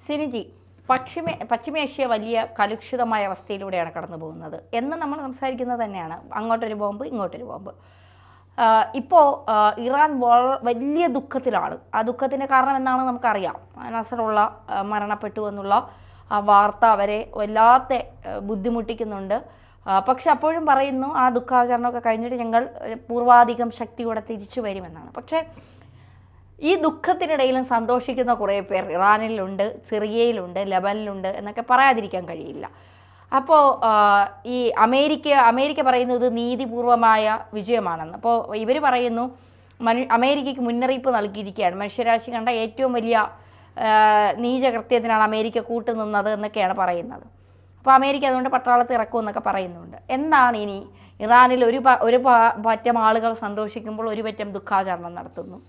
സിനിജി, പശ്ചിമേഷ്യ വലിയ കലുഷിതമായ അവസ്ഥയിലൂടെയാണ് കടന്നു പോകുന്നത് എന്ന് നമ്മൾ സംസാരിക്കുന്നത് തന്നെയാണ്. അങ്ങോട്ടൊരു ബോംബ്, ഇങ്ങോട്ടൊരു ബോംബ്. ഇപ്പോൾ ഇറാൻ വലിയ ദുഃഖത്തിലാണ്. ആ ദുഃഖത്തിൻ്റെ കാരണം എന്താണെന്ന് നമുക്കറിയാം. നസറുള്ള മരണപ്പെട്ടു എന്നുള്ള ആ വാർത്ത അവരെ വല്ലാതെ ബുദ്ധിമുട്ടിക്കുന്നുണ്ട്. പക്ഷെ അപ്പോഴും പറയുന്നു ആ ദുഃഖാചരണമൊക്കെ കഴിഞ്ഞിട്ട് ഞങ്ങൾ പൂർവാധികം ശക്തിയോടെ തിരിച്ചു വരുമെന്നാണ്. പക്ഷേ ഈ ദുഃഖത്തിനിടയിലും സന്തോഷിക്കുന്ന കുറേ പേർ ഇറാനിലുണ്ട്, സിറിയയിലുണ്ട്, ലെബനിലുണ്ട് എന്നൊക്കെ പറയാതിരിക്കാൻ കഴിയില്ല. അപ്പോൾ ഈ അമേരിക്ക പറയുന്നു ഇത് നീതിപൂർവമായ വിജയമാണെന്ന്. അപ്പോൾ ഇവർ പറയുന്നു അമേരിക്കയ്ക്ക് മുന്നറിയിപ്പ് നൽകിയിരിക്കുകയാണ്. മനുഷ്യരാശി കണ്ട ഏറ്റവും വലിയ നീചകൃത്യത്തിനാണ് അമേരിക്ക കൂട്ടുനിന്നത് എന്നൊക്കെയാണ് പറയുന്നത്. അപ്പോൾ അമേരിക്ക അതുകൊണ്ട് പട്ടാളത്തിൽ ഇറക്കുമെന്നൊക്കെ പറയുന്നുണ്ട്. എന്താണ് ഇനി ഇറാനിൽ ഒരു പറ്റം ആളുകൾ സന്തോഷിക്കുമ്പോൾ ഒരു പറ്റം ദുഃഖാചരണം നടത്തുന്നു.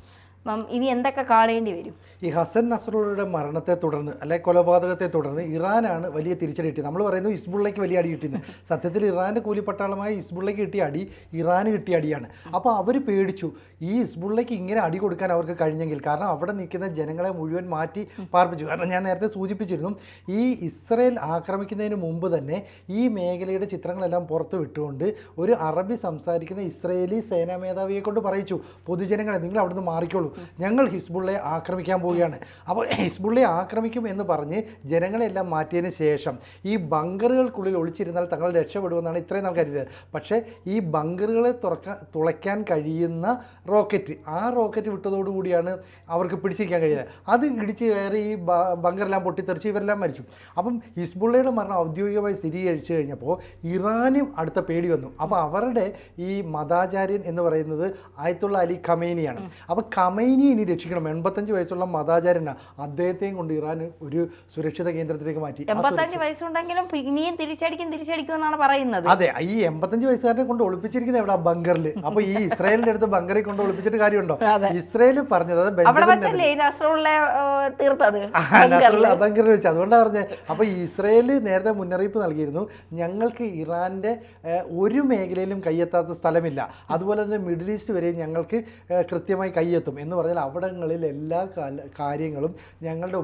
ഇനി എന്തൊക്കെ കാണേണ്ടി വരും? ഈ ഹസൻ നസ്രുള്ളയുടെ മരണത്തെ തുടർന്ന് അല്ലെങ്കിൽ കൊലപാതകത്തെ തുടർന്ന് ഇറാനാണ് വലിയ തിരിച്ചടി കിട്ടിയത്. നമ്മൾ പറയുന്നു ഹിസ്ബുള്ളയ്ക്ക് വലിയ അടി കിട്ടിയെന്ന്. സത്യത്തിൽ ഇറാൻ്റെ കൂലിപ്പട്ടാളമായ ഹിസ്ബുള്ളയ്ക്ക് കിട്ടിയ അടി ഇറാന് കിട്ടിയ അടിയാണ്. അപ്പോൾ അവർ പേടിച്ചു, ഈ ഹിസ്ബുള്ളയ്ക്ക് ഇങ്ങനെ അടി കൊടുക്കാൻ അവർക്ക് കഴിഞ്ഞെങ്കിൽ, കാരണം അവിടെ നിൽക്കുന്ന ജനങ്ങളെ മുഴുവൻ മാറ്റി പാർപ്പിച്ചു. കാരണം ഞാൻ നേരത്തെ സൂചിപ്പിച്ചിരുന്നു, ഈ ഇസ്രയേൽ ആക്രമിക്കുന്നതിന് മുമ്പ് തന്നെ ഈ മേഖലയുടെ ചിത്രങ്ങളെല്ലാം പുറത്ത് വിട്ടുകൊണ്ട് ഒരു അറബി സംസാരിക്കുന്ന ഇസ്രയേലി സേനാ മേധാവിയെ കൊണ്ട് പറയിച്ചു, പൊതുജനങ്ങളെ നിങ്ങൾ അവിടുന്ന് മാറിക്കോളൂ, ഞങ്ങൾ ഹിസ്ബുള്ളയെ ആക്രമിക്കാൻ പോവുകയാണ്. അപ്പോൾ ഹിസ്ബുള്ളയെ ആക്രമിക്കും എന്ന് പറഞ്ഞ് ജനങ്ങളെല്ലാം മാറ്റിയതിന് ശേഷം ഈ ബങ്കറുകൾക്കുള്ളിൽ ഒളിച്ചിരുന്നാൽ തങ്ങൾ രക്ഷപ്പെടുമെന്നാണ് ഇത്രയും നാൾ കരുതിയത്. പക്ഷേ ഈ ബങ്കറുകളെ തുളയ്ക്കാൻ കഴിയുന്ന റോക്കറ്റ്, ആ റോക്കറ്റ് വിട്ടതോടുകൂടിയാണ് അവർക്ക് പിടിച്ചിരിക്കാൻ കഴിയുന്നത്. അത് ഇടിച്ച് കയറി ഈ ബങ്കറെല്ലാം പൊട്ടിത്തെറിച്ച് ഇവരെല്ലാം മരിച്ചു. അപ്പം ഹിസ്ബുള്ളയുടെ മരണം ഔദ്യോഗികമായി സ്ഥിരീകരിച്ചു കഴിഞ്ഞപ്പോൾ ഇറാനും അടുത്ത പേടി വന്നു. അപ്പോൾ അവരുടെ ഈ മതാചാര്യൻ എന്ന് പറയുന്നത് ആയത്തുള്ള അലി ഖമേനിയാണ്. അപ്പോൾ ഖമേനി ഇനി രക്ഷിക്കണം. 85 വയസ്സുള്ള മതാചാര്യനാണ്. അദ്ദേഹത്തെയും കൊണ്ട് ഇറാൻ ഒരു സുരക്ഷിത കേന്ദ്രത്തിലേക്ക് മാറ്റി. 85 വയസ്സുണ്ടെങ്കിലും ഇനിയും തിരിച്ചടിക്കും എന്നാണ് പറയുന്നത്. അതെ, ഈ 85 വയസ്സുകാരനെ കൊണ്ട് ഒളിപ്പിച്ചിരിക്കുന്നത് എവിടെ? ബങ്കറിൽ. അപ്പോൾ ഈ ഇസ്രായേലിന്റെ അടുത്ത് ബങ്കറിൽ കൊണ്ട് ഒളിപ്പിച്ചിട്ട് കാര്യമുണ്ടോ? ഇസ്രായേൽ പറഞ്ഞത് ബങ്കറിൽ വെച്ച്, അതുകൊണ്ടാണ് പറഞ്ഞത്. അപ്പോൾ ഇസ്രായേൽ നേരത്തെ മുന്നറിയിപ്പ് നൽകിയിരുന്നു, ഞങ്ങൾക്ക് ഇറാന്റെ ഒരു മേഖലയിലും കയ്യെത്താത്ത സ്ഥലമില്ല, അതുപോലെ തന്നെ മിഡിൽ ഈസ്റ്റ് വരെ ഞങ്ങൾക്ക് കൃത്യമായി കയ്യെത്തും എന്ന് പറഞ്ഞാൽ അവിടങ്ങളിൽ എല്ലാ കാര്യങ്ങളും ഞങ്ങളുടെ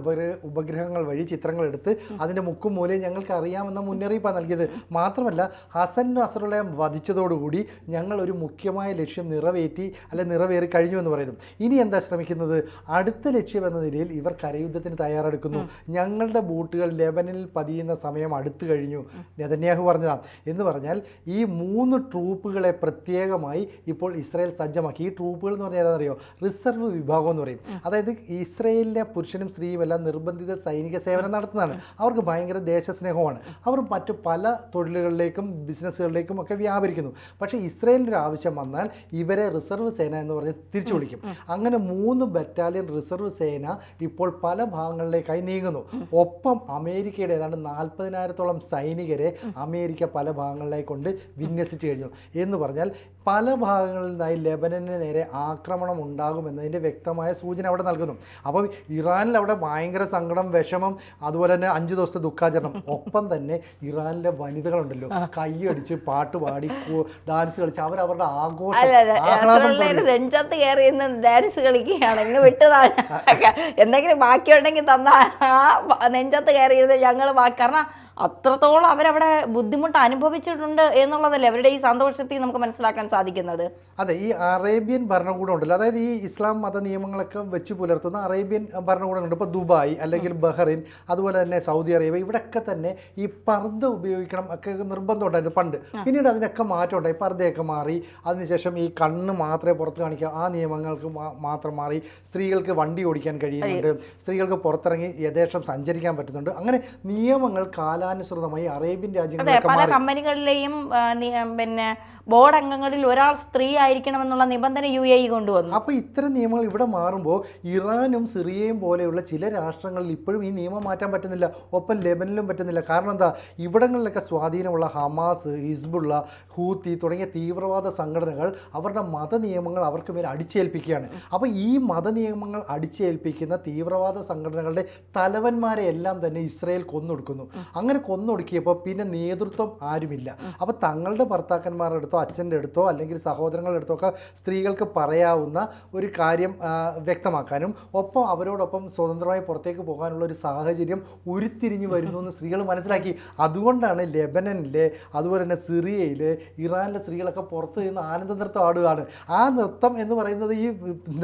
ഉപഗ്രഹങ്ങൾ വഴി ചിത്രങ്ങൾ എടുത്ത് അതിൻ്റെ മുക്കും മൂലയും ഞങ്ങൾക്ക് അറിയാമെന്ന മുന്നറിയിപ്പാണ് നൽകിയത്. മാത്രമല്ല ഹസൻ നസ്രുള്ളയെ വധിച്ചതോടുകൂടി ഞങ്ങൾ ഒരു മുഖ്യമായ ലക്ഷ്യം നിറവേറി കഴിഞ്ഞു എന്ന് പറയുന്നു. ഇനി എന്താ ശ്രമിക്കുന്നത്? അടുത്ത ലക്ഷ്യം എന്ന നിലയിൽ ഇവർ കരയുദ്ധത്തിന് തയ്യാറെടുക്കുന്നു. ഞങ്ങളുടെ ബൂട്ടുകൾ ലെബനിൽ പതിയുന്ന സമയം അടുത്തു കഴിഞ്ഞു, നെതന്യാഹു പറഞ്ഞതാണ്. എന്ന് പറഞ്ഞാൽ ഈ 3 ട്രൂപ്പുകളെ പ്രത്യേകമായി ഇപ്പോൾ ഇസ്രായേൽ സജ്ജമാക്കി. ഈ ട്രൂപ്പുകൾ എന്ന് പറഞ്ഞാൽ ഏതാണെന്നറിയോ? റിസർവ് വിഭാഗം എന്ന് പറയും. അതായത് ഇസ്രായേലിലെ പുരുഷനും സ്ത്രീയും എല്ലാം നിർബന്ധിത സൈനിക സേവനം നടത്തുന്നതാണ്. അവർക്ക് ഭയങ്കര ദേശസ്നേഹമാണ്. അവർ മറ്റു പല തൊഴിലുകളിലേക്കും ബിസിനസ്സുകളിലേക്കും ഒക്കെ വ്യാപരിക്കുന്നു. പക്ഷേ ഇസ്രായേലിൻ്റെ ഒരു ആവശ്യം വന്നാൽ ഇവരെ റിസർവ് സേന എന്ന് പറഞ്ഞ് തിരിച്ചു വിളിക്കും. അങ്ങനെ 3 ബറ്റാലിയൻ റിസർവ് സേന ഇപ്പോൾ പല ഭാഗങ്ങളിലേക്കായി നീങ്ങുന്നു. ഒപ്പം അമേരിക്കയുടെ ഏതാണ്ട് 40,000-ഓളം സൈനികരെ അമേരിക്ക പല ഭാഗങ്ങളിലായി കൊണ്ട് വിന്യസിച്ചു കഴിഞ്ഞു. എന്ന് പറഞ്ഞാൽ പല ഭാഗങ്ങളിൽ നിന്നായി ലെബനന് നേരെ ആക്രമണം ഉണ്ടാകുമെന്നതിൻ്റെ വ്യക്തമായ സൂചന അവിടെ നൽകുന്നു. അപ്പോൾ ഇറാനിൽ അവിടെ ഭയങ്കര സങ്കടം, വിഷമം, അതുപോലെ തന്നെ 5 ദിവസത്തെ ദുഃഖാചരണം. ഒപ്പം തന്നെ ഇറാനിലെ വനിതകളുണ്ടല്ലോ, കൈയടിച്ച് പാട്ടുപാടി ഡാൻസ് കളിച്ച് അവരവരുടെ നെഞ്ചത്ത് കയറി ഡാൻസ് കളിക്കുകയാണ്. ഇന്ന് വിട്ടതാണ് എന്തെങ്കിലും ബാക്കിയുണ്ടെങ്കിൽ തന്നാ നെഞ്ചത്ത് കയറിയത് ഞങ്ങൾ കാരണം അത്രത്തോളം അവരവിടെ ബുദ്ധിമുട്ട് അനുഭവിച്ചിട്ടുണ്ട് എന്നുള്ളതല്ലേ അവരുടെ ഈ സന്തോഷത്തിൽ നമുക്ക് മനസ്സിലാക്കാൻ സാധിക്കുന്നത്. അതെ, ഈ അറേബ്യൻ ഭരണകൂടം ഉണ്ടല്ലോ, അതായത് ഈ ഇസ്ലാം മത നിയമങ്ങളൊക്കെ വെച്ച് പുലർത്തുന്ന അറേബ്യൻ ഭരണകൂടങ്ങളുണ്ട്. ഇപ്പോൾ ദുബായ് അല്ലെങ്കിൽ ബഹ്റൈൻ, അതുപോലെ തന്നെ സൗദി അറേബ്യ, ഇവിടെയൊക്കെ തന്നെ ഈ പർദ്ദ ഉപയോഗിക്കണം ഒക്കെ നിർബന്ധം ഉണ്ടായിരുന്നു പണ്ട്. പിന്നീട് അതിനൊക്കെ മാറ്റം ഉണ്ടായി, പർദ്ദയൊക്കെ മാറി. അതിനുശേഷം ഈ കണ്ണ് മാത്രമേ പുറത്ത് കാണിക്കുക, ആ നിയമങ്ങൾക്ക് മാത്രം മാറി. സ്ത്രീകൾക്ക് വണ്ടി ഓടിക്കാൻ കഴിയുന്നുണ്ട്, സ്ത്രീകൾക്ക് പുറത്തിറങ്ങി യഥേഷ്ടം സഞ്ചരിക്കാൻ പറ്റുന്നുണ്ട്. അങ്ങനെ നിയമങ്ങൾ കാലാനുസൃതമായി അറേബ്യൻ രാജ്യങ്ങളിൽ പല കമ്പനികളിലെയും പിന്നെ ബോർഡ് അംഗങ്ങളിൽ ഒരാൾ സ്ത്രീ ആയിരിക്കണമെന്നുള്ള നിബന്ധന UAE കൊണ്ടുവന്നു. അപ്പോൾ ഇത്തരം നിയമങ്ങൾ ഇവിടെ മാറുമ്പോൾ ഇറാനും സിറിയയും പോലെയുള്ള ചില രാഷ്ട്രങ്ങളിൽ ഇപ്പോഴും ഈ നിയമം മാറ്റാൻ പറ്റുന്നില്ല. ഒപ്പം ലെബനിലും പറ്റുന്നില്ല. കാരണം എന്താ? ഇവിടങ്ങളിലൊക്കെ സ്വാധീനമുള്ള ഹമാസ്, ഹിസ്ബുള്ള, ഹൂത്തി തുടങ്ങിയ തീവ്രവാദ സംഘടനകൾ അവരുടെ മതനിയമങ്ങൾ അവർക്ക് മേൽ അടിച്ചേൽപ്പിക്കുകയാണ്. അപ്പോൾ ഈ മതനിയമങ്ങൾ അടിച്ചേൽപ്പിക്കുന്ന തീവ്രവാദ സംഘടനകളുടെ തലവന്മാരെ എല്ലാം തന്നെ ഇസ്രായേൽ കൊന്നൊടുക്കുന്നു. അങ്ങനെ അങ്ങനെ കൊന്നൊടുക്കിയപ്പോൾ പിന്നെ നേതൃത്വം ആരുമില്ല. അപ്പോൾ തങ്ങളുടെ ഭർത്താക്കന്മാരുടെ അടുത്തോ അച്ഛൻ്റെ അടുത്തോ അല്ലെങ്കിൽ സഹോദരങ്ങളുടെ അടുത്തോ ഒക്കെ സ്ത്രീകൾക്ക് പറയാവുന്ന ഒരു കാര്യം വ്യക്തമാക്കാനും ഒപ്പം അവരോടൊപ്പം സ്വതന്ത്രമായി പുറത്തേക്ക് പോകാനുള്ള ഒരു സാഹചര്യം ഉരുത്തിരിഞ്ഞു വരുന്നു എന്ന് സ്ത്രീകൾ മനസ്സിലാക്കി. അതുകൊണ്ടാണ് ലെബനനിലെ അതുപോലെ തന്നെ സിറിയയിലെ ഇറാനിലെ സ്ത്രീകളൊക്കെ പുറത്ത് നിന്ന് ആനന്ദ നൃത്തം ആടുകയാണ്. ആ നൃത്തം എന്ന് പറയുന്നത് ഈ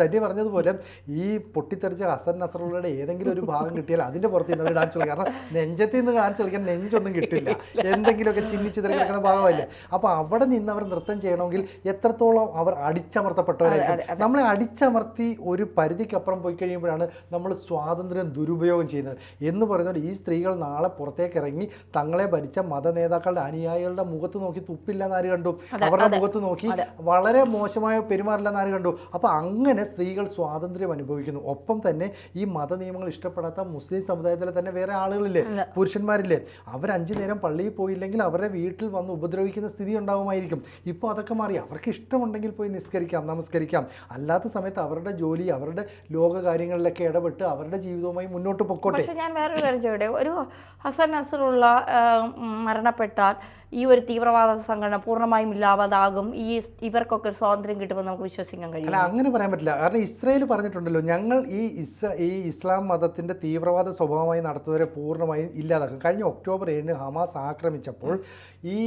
ധന്യ പറഞ്ഞതുപോലെ ഈ പൊട്ടിത്തെറിച്ച ഹസൻ നസറുള്ളയുടെ ഏതെങ്കിലും ഒരു ഭാഗം കിട്ടിയാൽ അതിൻ്റെ പുറത്ത് നിന്ന് അവർ ഡാൻസ് കളിക്കും. കാരണം നെഞ്ചത്തിൽ നിന്ന് ഡാൻസ് കളിക്കാൻ നെഞ്ചൊന്നും കിട്ടില്ല, എന്തെങ്കിലുമൊക്കെ ചിന്നിച്ചിതറി കിടക്കുന്ന ഭാഗമല്ലേ. അപ്പോൾ അവിടെ നിന്ന് അവർ നൃത്തം ചെയ്യണമെങ്കിൽ എത്രത്തോളം അവർ അടിച്ചമർത്തപ്പെട്ടവരായിരിക്കും. നമ്മളെ അടിച്ചമർത്തി ഒരു പരിധിക്കപ്പുറം പോയി കഴിയുമ്പോഴാണ് നമ്മൾ സ്വാതന്ത്ര്യം ദുരുപയോഗം ചെയ്യുന്നത് എന്ന് പറയുന്നത്. ഈ സ്ത്രീകൾ നാളെ പുറത്തേക്ക് ഇറങ്ങി തങ്ങളെ ഭരിച്ച മത നേതാക്കളുടെ അനുയായികളുടെ മുഖത്ത് നോക്കി തുപ്പില്ല എന്നാര് കണ്ടു, അവരുടെ മുഖത്ത് നോക്കി വളരെ മോശമായ പെരുമാറില്ല എന്നാര് കണ്ടു. അപ്പോൾ അങ്ങനെ സ്ത്രീകൾ സ്വാതന്ത്ര്യം അനുഭവിക്കുന്നു. ഒപ്പം തന്നെ ഈ മത നിയമങ്ങൾ ഇഷ്ടപ്പെടാത്ത മുസ്ലിം സമുദായത്തിലെ തന്നെ വേറെ ആളുകളില്ലേ, പുരുഷന്മാരില്ലേ, അവർ 5 നേരം പള്ളിയിൽ പോയില്ലെങ്കിൽ അവരുടെ വീട്ടിൽ വന്ന് ഉപദ്രവിക്കുന്ന സ്ഥിതി ഉണ്ടാവുമായിരിക്കും. ഇപ്പോൾ അതൊക്കെ മാറി. അവർക്ക് ഇഷ്ടമുണ്ടെങ്കിൽ പോയി നിസ്കരിക്കാം, നമസ്കരിക്കാം. അല്ലാത്ത സമയത്ത് അവരുടെ ജോലി, അവരുടെ ലോക കാര്യങ്ങളിലൊക്കെ ഇടപെട്ട് അവരുടെ ജീവിതവുമായി മുന്നോട്ട് പൊക്കോട്ടെ. പക്ഷേ ഞാൻ വേറൊരു കാര്യം ചോദിക്കട്ടെ, ഒരു ഹസൻ നസറുള്ള മരണപ്പെട്ടാൽ ഈ ഒരു തീവ്രവാദ സംഘടന പൂർണ്ണമായും ഇല്ലാതാകും, ഇവർക്കൊക്കെ സ്വാതന്ത്ര്യം കിട്ടുമെന്ന് നമുക്ക് വിശ്വസിക്കാൻ കഴിയും? അല്ല, അങ്ങനെ പറയാൻ പറ്റില്ല. കാരണം ഇസ്രായേൽ പറഞ്ഞിട്ടുണ്ടല്ലോ, ഞങ്ങൾ ഈ ഇസ്ലാം മതത്തിൻ്റെ തീവ്രവാദ സ്വഭാവമായി നടത്തുന്നവരെ പൂർണ്ണമായും ഇല്ലാതാക്കും. കഴിഞ്ഞ ഒക്ടോബർ 7 ഹമാസ് ആക്രമിച്ചപ്പോൾ ഈ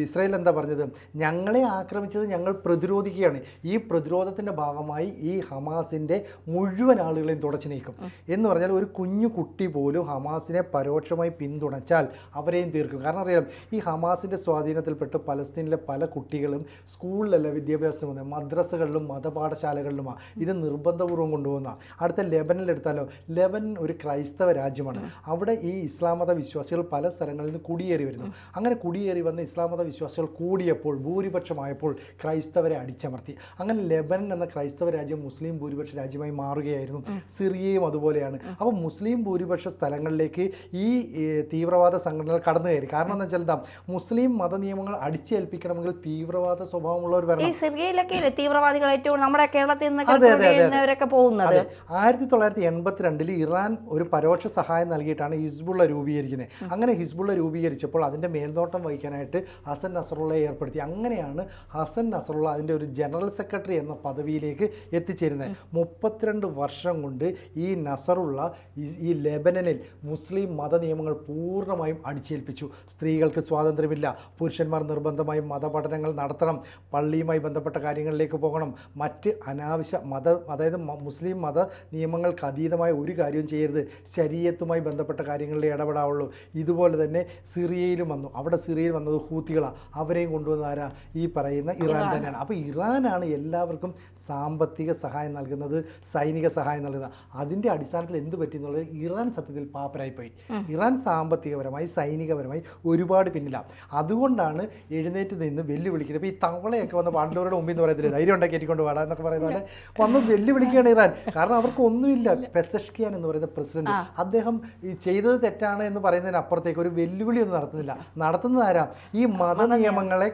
ഇസ്രായേൽ എന്താ പറഞ്ഞത്? ഞങ്ങളെ ആക്രമിച്ചത് ഞങ്ങൾ പ്രതിരോധിക്കുകയാണ്, ഈ പ്രതിരോധത്തിൻ്റെ ഭാഗമായി ഈ ഹമാസിൻ്റെ മുഴുവൻ ആളുകളെയും തുടച്ചു നീക്കും എന്ന് പറഞ്ഞാൽ ഒരു കുഞ്ഞു കുട്ടി പോലും ഹമാസിനെ പരോക്ഷമായി പിന്തുണച്ചാൽ അവരെയും തീർക്കും. കാരണം അറിയാം, ഈ ഹമാസിൻ്റെ സ്വാധീനത്തിൽപ്പെട്ട് പലസ്തീനിലെ പല കുട്ടികളും സ്കൂളിലല്ല വിദ്യാഭ്യാസത്തിന് പോകുന്നത്, മദ്രസകളിലും മതപാഠശാലകളിലുമാണ്. ഇത് നിർബന്ധപൂർവ്വം കൊണ്ടുപോകുന്ന. അടുത്ത ലെബനിലെടുത്താലോ, ലെബനൻ ഒരു ക്രൈസ്തവ രാജ്യമാണ്. അവിടെ ഈ ഇസ്ലാം മത വിശ്വാസികൾ പല സ്ഥലങ്ങളിൽ നിന്ന് കുടിയേറി വരുന്നു. അങ്ങനെ കുടിയേറി വന്ന് ഇസ്ലാം മത വിശ്വാസികൾ കൂടിയപ്പോൾ, ഭൂരിപക്ഷമായപ്പോൾ ക്രൈസ്തവരെ അടിച്ചമർത്തി. അങ്ങനെ ലെബനൻ എന്ന ക്രൈസ്തവ രാജ്യം മുസ്ലിം ഭൂരിപക്ഷ രാജ്യമായി മാറുകയായിരുന്നു. സിറിയയും അതുപോലെയാണ്. അപ്പോൾ മുസ്ലിം ഭൂരിപക്ഷ സ്ഥലങ്ങളിലേക്ക് ഈ തീവ്രവാദ സംഘടനകൾ കടന്നു കയറി. കാരണം എന്ന് വെച്ചാൽ എന്താ, മുസ്ലിം മത നിയമങ്ങൾ അടിച്ചേൽപ്പിക്കണമെങ്കിൽ തീവ്രവാദ സ്വഭാവമുള്ളവർ വരണം. ഈ സിറിയയിലൊക്കെ തീവ്രവാദികൾ ഏറ്റവും നമ്മുടെ കേരളത്തിൽ നിന്നൊക്കെ പോകുന്നത്. 1982 ഇറാൻ ഒരു പരോക്ഷ സഹായം നൽകിയിട്ടാണ് ഹിസ്ബുള്ള രൂപീകരിക്കുന്നത്. അങ്ങനെ ഹിസ്ബുള്ള രൂപീകരിച്ചപ്പോൾ അതിൻ്റെ മേൽനോട്ടം വഹിക്കാനായിട്ട് ഹസൻ നസറുള്ളയെ ഏർപ്പെടുത്തി. അങ്ങനെയാണ് ഹസൻ നസറുള്ള അതിൻ്റെ ഒരു ജനറൽ സെക്രട്ടറി എന്ന പദവിയിലേക്ക് എത്തിച്ചേരുന്നത്. 32 വർഷം കൊണ്ട് ഈ നസറുള്ള ഈ ലെബനനിൽ മുസ്ലിം മത നിയമങ്ങൾ പൂർണ്ണമായും അടിച്ചേൽപ്പിച്ചു. സ്ത്രീകൾക്ക് സ്വാതന്ത്ര്യമില്ല, പുരുഷന്മാർ നിർബന്ധമായും മതപഠനങ്ങൾ നടത്തണം, പള്ളിയുമായി ബന്ധപ്പെട്ട കാര്യങ്ങളിലേക്ക് പോകണം, മറ്റ് അനാവശ്യ അതായത് മുസ്ലിം മത നിയമങ്ങൾക്ക് അതീതമായ ഒരു കാര്യവും ചെയ്യരുത്, ശരീഅത്തുമായി ബന്ധപ്പെട്ട കാര്യങ്ങളിലേ ഇടപെടാവുള്ളൂ. ഇതുപോലെ തന്നെ സിറിയയിലും വന്നു. അവിടെ സിറിയയിൽ വന്നത് ഹൂത്തികളാണ്. അവരെയും കൊണ്ടുവന്ന ആരാ? ഈ പറയുന്ന ഇറാൻ തന്നെയാണ്. അപ്പോൾ ഇറാനാണ് എല്ലാവർക്കും സാമ്പത്തിക സഹായം നൽകുന്നത്, സൈനിക സഹായം നൽകുന്നത്. അതിൻ്റെ അടിസ്ഥാനത്തിൽ എന്ത് പറ്റി എന്നുള്ളത്, ഇറാൻ സത്യത്തിൽ പാപ്പരായിപ്പോയി. ഇറാൻ സാമ്പത്തികപരമായി സൈനികപരമായി ഒരുപാട് പിന്നിലാണ്. അതുകൊണ്ടാണ് എഴുന്നേറ്റ് നിന്ന് വെല്ലുവിളിക്കുന്നത്. ഇപ്പോൾ ഈ തവളയൊക്കെ വന്ന് പാണ്ഡവരുടെ മുമ്പിൽ എന്ന് പറയത്തില്ല, ധൈര്യം ഉണ്ടാക്കി ഏറ്റിക്കൊണ്ട് പാടാ എന്നൊക്കെ പറയുന്ന പോലെ വന്ന് വെല്ലുവിളിക്കുകയാണ് ഇറാൻ. കാരണം അവർക്ക് ഒന്നുമില്ല. പെസഷ്കിയാൻ എന്ന് പറയുന്ന പ്രസിഡന്റ്, അദ്ദേഹം ഈ ചെയ്തത് തെറ്റാണ് എന്ന് പറയുന്നതിനപ്പുറത്തേക്ക് ഒരു വെല്ലുവിളി ഒന്നും നടത്തുന്നില്ല. നടത്തുന്നത് ആരാ? ഈ മത നിയമങ്ങളെ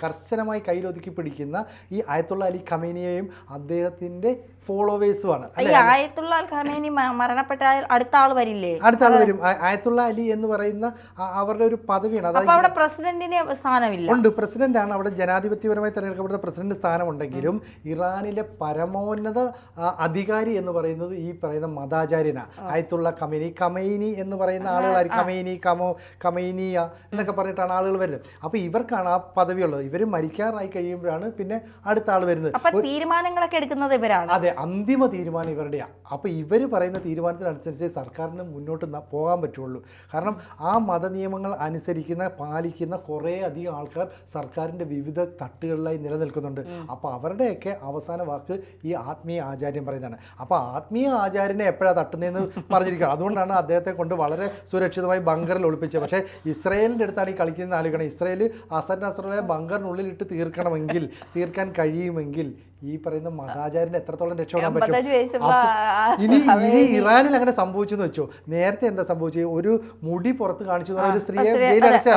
കർശനമായി കയ്യിലൊതുക്കി പിടിക്കുന്ന ഈ അയത്തുള്ള അലി ഖമേനിയെയും അദ്ദേഹത്തിൻ്റെ ഫോളോവേഴ്സുമാണ്. ആയത്തുള്ള ഖമേനി മരണപ്പെട്ടാൽ അടുത്ത ആൾ വരില്ലേ? അടുത്ത ആൾ വരും. ആയത്തുള്ള അലി എന്ന് പറയുന്ന അവരുടെ ഒരു പദവിയാണ്. അതായത് പ്രസിഡന്റിന് സ്ഥാനമില്ല. ഉണ്ട്, പ്രസിഡന്റ് ആണ്. അവിടെ ജനാധിപത്യപരമായി തെരഞ്ഞെടുക്കപ്പെടുന്ന പ്രസിഡന്റ് സ്ഥാനമുണ്ടെങ്കിലും ഇറാനിലെ പരമോന്നത അധികാരി എന്ന് പറയുന്നത് ഈ പറയുന്ന മതാചാര്യനാണ്, ആയത്തുള്ള ഖമേനി എന്ന് പറയുന്ന ആളുകളായിരിക്കും. ഖമേനിയ എന്നൊക്കെ പറഞ്ഞിട്ടാണ് ആളുകൾ വരുന്നത്. അപ്പോൾ ഇവർക്കാണ് ആ പദവിയുള്ളത്. ഇവർ മരിക്കാറായി കഴിയുമ്പോഴാണ് പിന്നെ അടുത്ത ആൾ വരുന്നത്. തീരുമാനങ്ങളൊക്കെ എടുക്കുന്നത് ഇവരാണ്. അതെ, അന്തിമ തീരുമാനം ഇവരുടെയാണ്. അപ്പോൾ ഇവർ പറയുന്ന തീരുമാനത്തിനനുസരിച്ച് സർക്കാരിന് മുന്നോട്ട് പോകാൻ പറ്റുള്ളൂ. കാരണം ആ മത നിയമങ്ങൾ അനുസരിക്കുന്ന പാലിക്കുന്ന കുറേ അധികം ആൾക്കാർ സർക്കാരിൻ്റെ വിവിധ തട്ടുകളിലായി നിലനിൽക്കുന്നുണ്ട്. അപ്പോൾ അവരുടെയൊക്കെ അവസാന വാക്ക് ഈ ആത്മീയ ആചാര്യം പറയുന്നതാണ്. അപ്പോൾ ആത്മീയ ആചാര്യനെ എപ്പോഴാണ് തട്ടുന്നതെന്ന് പറഞ്ഞിരിക്കുക. അതുകൊണ്ടാണ് അദ്ദേഹത്തെ കൊണ്ട് വളരെ സുരക്ഷിതമായി ബങ്കറിൽ ഒളിപ്പിച്ചത്. പക്ഷേ ഇസ്രായേലിൻ്റെ അടുത്താണ് ഈ കളിക്കുന്ന ആലോചിക്കണം. ഇസ്രായേൽ ഹസൻ നസറുള്ളയെ ബങ്കറിനുള്ളിലിട്ട് തീർക്കാൻ കഴിയുമെങ്കിൽ ഈ പറയുന്ന മതാചാര്യന് എത്രത്തോളം രക്ഷപ്പെടാൻ പറ്റും? 55 വയസ്സുള്ള ഇനി ഇറാനിൽ അങ്ങനെ സംഭവിച്ചെന്ന് വെച്ചോ, നേരത്തെ എന്താ സംഭവിച്ചത്, ഒരു മുടി പുറത്ത് കാണിച്ചു എന്ന് പറഞ്ഞ ഒരു സ്ത്രീയെ ജയിലടച്ച,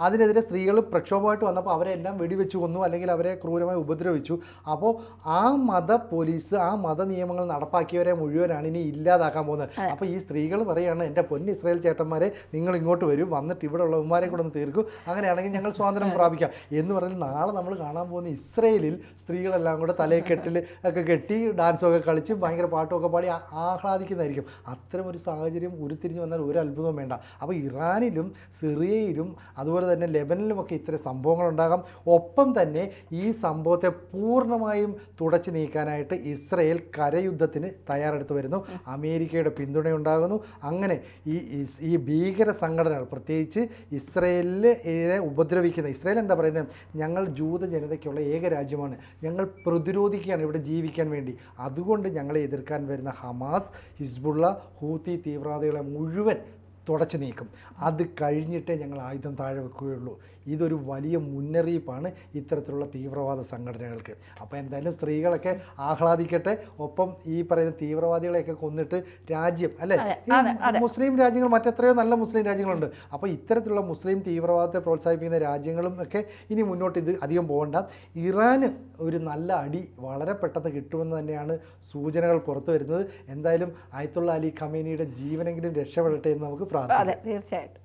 അതിനെതിരെ സ്ത്രീകൾ പ്രക്ഷോഭമായിട്ട് വന്നപ്പോൾ അവരെല്ലാം വെടിവെച്ച് കൊന്നു, അല്ലെങ്കിൽ അവരെ ക്രൂരമായി ഉപദ്രവിച്ചു. അപ്പോൾ ആ മത പോലീസ്, ആ മത നിയമങ്ങൾ നടപ്പാക്കിയവരെ മുഴുവനാണ് ഇനി ഇല്ലാതാക്കാൻ പോകുന്നത്. അപ്പോൾ ഈ സ്ത്രീകൾ പറയുകയാണ്, എൻ്റെ പൊന്ന് ഇസ്രായേൽ ചേട്ടന്മാരെ, നിങ്ങൾ ഇങ്ങോട്ട് വരൂ, വന്നിട്ട് ഇവിടെ ഉള്ളവന്മാരെ കൂടെ ഒന്ന് തീർക്കും, അങ്ങനെയാണെങ്കിൽ ഞങ്ങൾ സ്വാതന്ത്ര്യം പ്രാപിക്കാം എന്ന് പറഞ്ഞാൽ നാളെ നമ്മൾ കാണാൻ പോകുന്ന ഇസ്രയേലിൽ സ്ത്രീകളെല്ലാം കൂടെ തലയെക്കെട്ടിൽ ഒക്കെ കെട്ടി ഡാൻസൊക്കെ കളിച്ച് ഭയങ്കര പാട്ടുമൊക്കെ പാടി ആഹ്ലാദിക്കുന്നതായിരിക്കും. അത്തരം ഒരു സാഹചര്യം ഉരുത്തിരിഞ്ഞ് വന്നാൽ ഒരു അത്ഭുതവും വേണ്ട. അപ്പോൾ ഇറാനിലും സിറിയയിലും അതുപോലെ തന്നെ ലെബനനിലുമൊക്കെ ഇത്തരം സംഭവങ്ങളുണ്ടാകാം. ഒപ്പം തന്നെ ഈ സംഭവത്തെ പൂർണ്ണമായും തുടച്ചു നീക്കാനായിട്ട് ഇസ്രയേൽ കരയുദ്ധത്തിന് തയ്യാറെടുത്ത് വരുന്നു. അമേരിക്കയുടെ പിന്തുണയുണ്ടാകുന്നു. അങ്ങനെ ഈ ഭീകര സംഘടനകൾ, പ്രത്യേകിച്ച് ഇസ്രയേലിനെ ഉപദ്രവിക്കുന്ന, ഇസ്രയേൽ എന്താ പറയുന്നത്, ഞങ്ങൾ ജൂത ജനതയ്ക്കുള്ള ഏക രാജ്യമാണ്, ഞങ്ങൾ പ്രതിരോധിക്കുകയാണ് ഇവിടെ ജീവിക്കാൻ വേണ്ടി, അതുകൊണ്ട് ഞങ്ങളെ എതിർക്കാൻ വരുന്ന ഹമാസ്, ഹിസ്ബുള്ള, ഹൂത്തി തീവ്രവാദികളെ മുഴുവൻ തുടച്ചു നീക്കും. അത് കഴിഞ്ഞിട്ടേ ഞങ്ങൾ ആയുധം താഴെ വെക്കുകയുള്ളൂ. ഇതൊരു വലിയ മുന്നറിയിപ്പാണ് ഇത്തരത്തിലുള്ള തീവ്രവാദ സംഘടനകൾക്ക്. അപ്പോൾ എന്തായാലും സ്ത്രീകളൊക്കെ ആഹ്ലാദിക്കട്ടെ. ഒപ്പം ഈ പറയുന്ന തീവ്രവാദികളെയൊക്കെ കൊന്നിട്ട് രാജ്യം, അല്ലേ, മുസ്ലിം രാജ്യങ്ങൾ, മറ്റെത്രയോ നല്ല മുസ്ലിം രാജ്യങ്ങളുണ്ട്. അപ്പോൾ ഇത്തരത്തിലുള്ള മുസ്ലിം തീവ്രവാദത്തെ പ്രോത്സാഹിപ്പിക്കുന്ന രാജ്യങ്ങളും ഒക്കെ ഇനി മുന്നോട്ട് ഇത് അധികം പോകണ്ട. ഇറാന് ഒരു നല്ല അടി വളരെ പെട്ടെന്ന് കിട്ടുമെന്ന് തന്നെയാണ് സൂചനകൾ പുറത്തു വരുന്നത്. എന്തായാലും ആയത്തുള്ള അലി ഖമേനിയുടെ ജീവനെങ്കിലും രക്ഷപ്പെടട്ടെ എന്ന് നമുക്ക് പ്രാർത്ഥിക്കാം. തീർച്ചയായിട്ടും.